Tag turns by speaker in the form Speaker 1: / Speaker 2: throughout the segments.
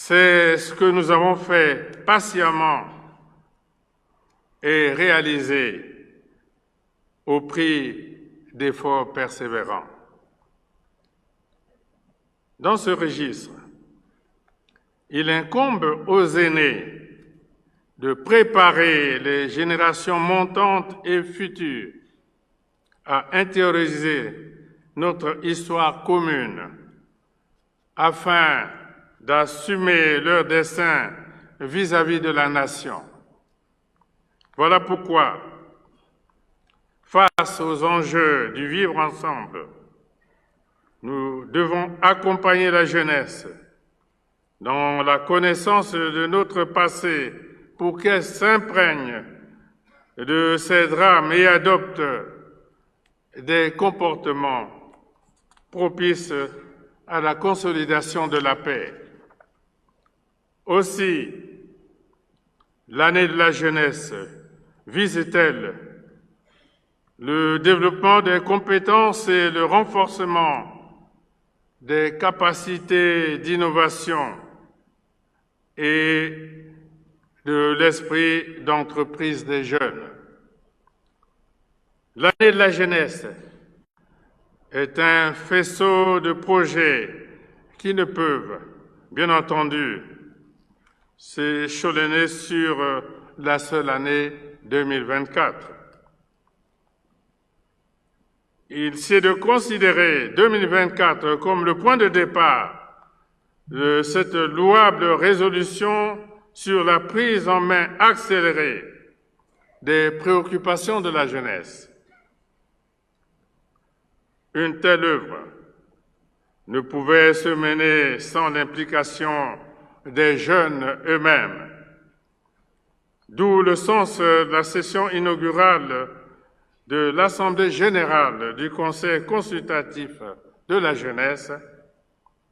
Speaker 1: C'est ce que nous avons fait patiemment et réalisé au prix d'efforts persévérants. Dans ce registre, il incombe aux aînés de préparer les générations montantes et futures à intérioriser notre histoire commune afin d'assumer leur dessein vis-à-vis de la nation. Voilà pourquoi, face aux enjeux du vivre ensemble, nous devons accompagner la jeunesse dans la connaissance de notre passé pour qu'elle s'imprègne de ces drames et adopte des comportements propices à la consolidation de la paix. Aussi, l'année de la jeunesse vise-t-elle le développement des compétences et le renforcement des capacités d'innovation et de l'esprit d'entreprise des jeunes. L'année de la jeunesse est un faisceau de projets qui ne peuvent, bien entendu, s'échelonner sur la seule année 2024. Il s'agit de considérer 2024 comme le point de départ de cette louable résolution sur la prise en main accélérée des préoccupations de la jeunesse. Une telle œuvre ne pouvait se mener sans l'implication des jeunes eux-mêmes, d'où le sens de la session inaugurale de l'Assemblée générale du Conseil consultatif de la jeunesse,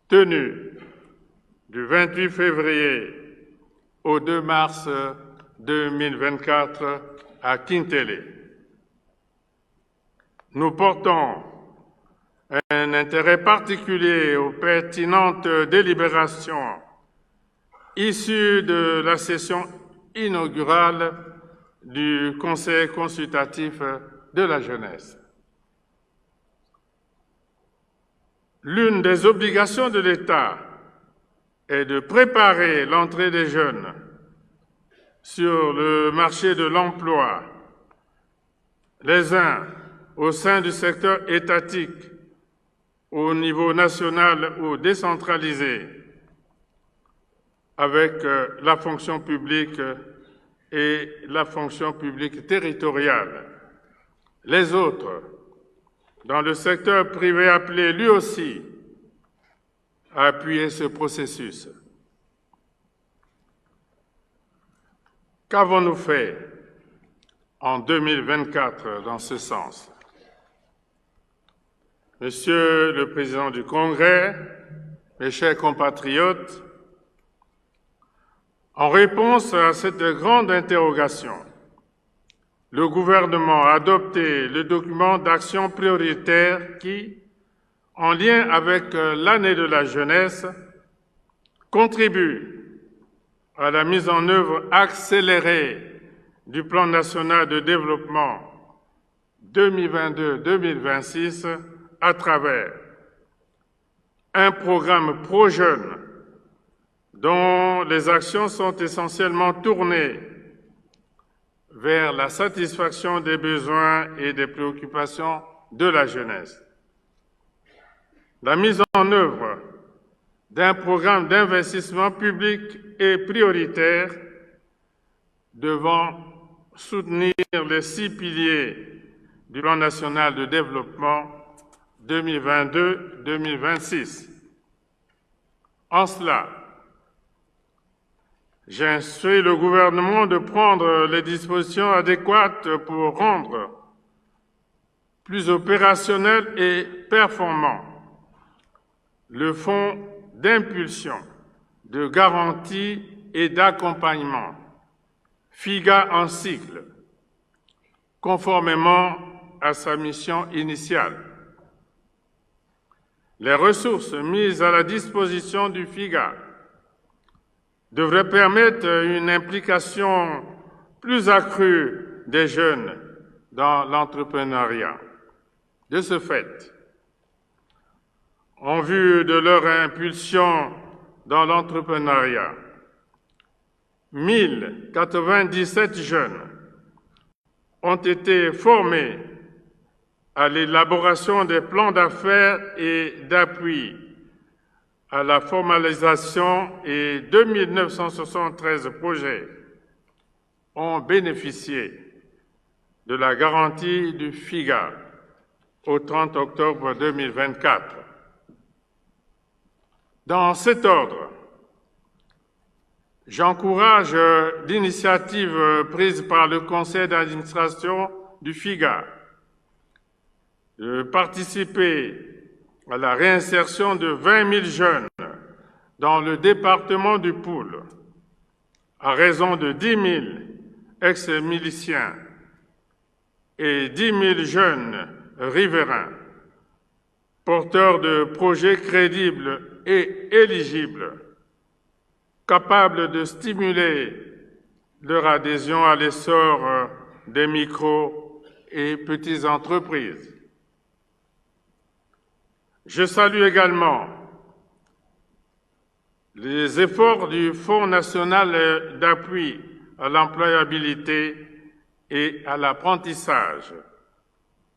Speaker 1: tenue du 28 février au 2 mars 2024 à Kintélé. Nous portons un intérêt particulier aux pertinentes délibérations issues de la session inaugurale du Conseil consultatif de la jeunesse. L'une des obligations de l'État est de préparer l'entrée des jeunes sur le marché de l'emploi, les uns au sein du secteur étatique, au niveau national ou décentralisé, avec la fonction publique et la fonction publique territoriale. Les autres, dans le secteur privé appelé lui aussi à appuyer ce processus. Qu'avons-nous fait en 2024 dans ce sens? Monsieur le Président du Congrès, mes chers compatriotes, en réponse à cette grande interrogation, le gouvernement a adopté le document d'action prioritaire qui, en lien avec l'année de la jeunesse, contribue à la mise en œuvre accélérée du plan national de développement 2022-2026 à travers un programme pro-jeunes dont les actions sont essentiellement tournées vers la satisfaction des besoins et des préoccupations de la jeunesse. La mise en œuvre d'un programme d'investissement public et prioritaire devant soutenir les 6 piliers du plan national de développement 2022-2026. En cela, j'instruis le gouvernement de prendre les dispositions adéquates pour rendre plus opérationnel et performant le fonds d'impulsion, de garantie et d'accompagnement, FIGA en cycle, conformément à sa mission initiale. Les ressources mises à la disposition du FIGA devrait permettre une implication plus accrue des jeunes dans l'entrepreneuriat. De ce fait, en vue de leur impulsion dans l'entrepreneuriat, 1097 jeunes ont été formés à l'élaboration des plans d'affaires et d'appui à la formalisation et 2973 projets ont bénéficié de la garantie du FIGA au 30 octobre 2024. Dans cet ordre, j'encourage l'initiative prise par le conseil d'administration du FIGA de participer à la réinsertion de 20 000 jeunes dans le département du Poul, à raison de 10 000 ex-miliciens et 10 000 jeunes riverains, porteurs de projets crédibles et éligibles, capables de stimuler leur adhésion à l'essor des micro- et petites entreprises. Je salue également les efforts du Fonds national d'appui à l'employabilité et à l'apprentissage,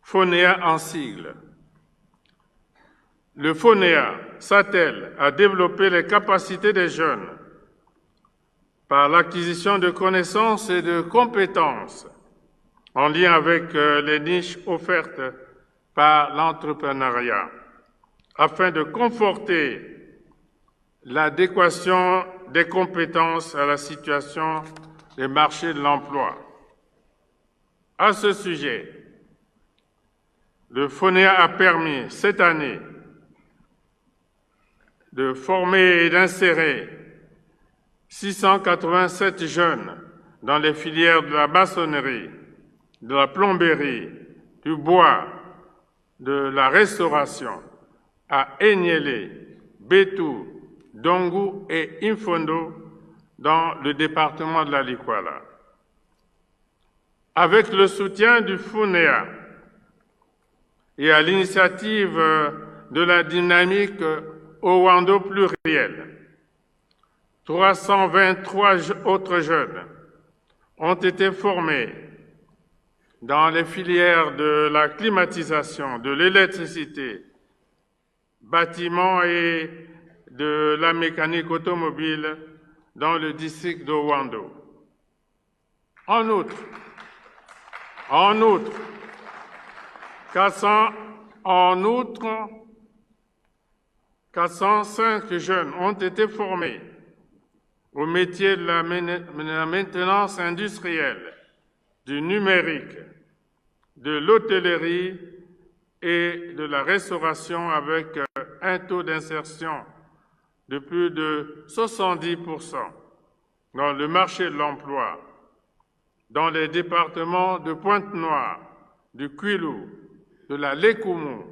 Speaker 1: FONEA en sigle. Le FONEA s'attelle à développer les capacités des jeunes par l'acquisition de connaissances et de compétences en lien avec les niches offertes par l'entrepreneuriat, afin de conforter l'adéquation des compétences à la situation des marchés de l'emploi. À ce sujet, le FONEA a permis cette année de former et d'insérer 687 jeunes dans les filières de la maçonnerie, de la plomberie, du bois, de la restauration, à Egnélé, Bétou, Dongou et Infondo dans le département de la Likwala. Avec le soutien du FONEA et à l'initiative de la dynamique Owando plurielle, 323 autres jeunes ont été formés dans les filières de la climatisation, de l'électricité, bâtiments et de la mécanique automobile dans le district d'Owando. En outre, 405 jeunes ont été formés au métier de la maintenance industrielle, du numérique, de l'hôtellerie et de la restauration avec un taux d'insertion de plus de 70% dans le marché de l'emploi, dans les départements de Pointe-Noire, du Kwilu, de la Lékoumou,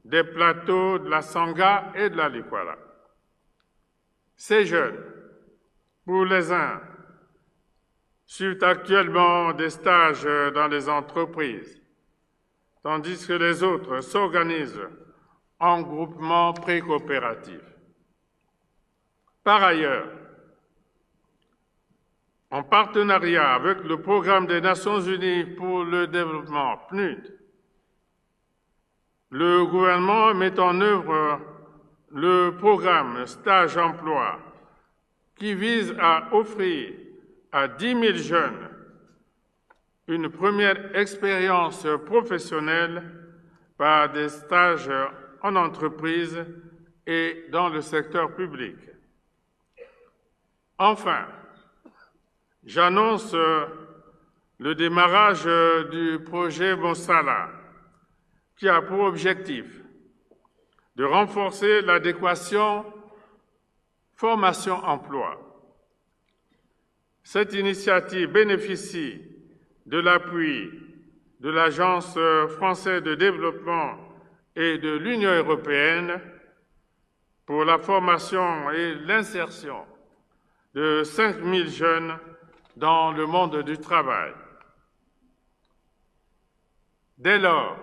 Speaker 1: des plateaux de la Sangha et de la Likwala. Ces jeunes, pour les uns, suivent actuellement des stages dans les entreprises, tandis que les autres s'organisent en groupements pré-coopératifs. Par ailleurs, en partenariat avec le Programme des Nations Unies pour le développement, PNUD, le gouvernement met en œuvre le programme Stage-Emploi qui vise à offrir à 10 000 jeunes une première expérience professionnelle par des stages en entreprise et dans le secteur public. Enfin, j'annonce le démarrage du projet Monsala, qui a pour objectif de renforcer l'adéquation formation-emploi. Cette initiative bénéficie de l'appui de l'Agence française de développement et de l'Union européenne pour la formation et l'insertion de 5 000 jeunes dans le monde du travail. Dès lors,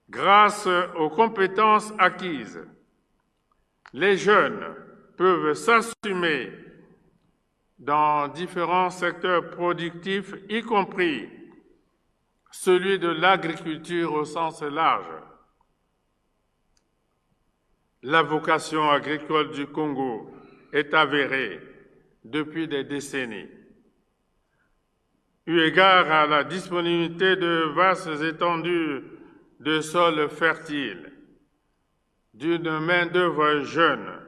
Speaker 1: grâce aux compétences acquises, les jeunes peuvent s'assumer dans différents secteurs productifs, y compris celui de l'agriculture au sens large. La vocation agricole du Congo est avérée depuis des décennies. Eu égard à la disponibilité de vastes étendues de sols fertiles, d'une main-d'œuvre jeune,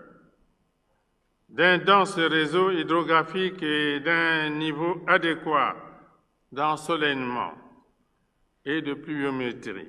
Speaker 1: d'un dense réseau hydrographique et d'un niveau adéquat d'ensoleillement et de pluviométrie.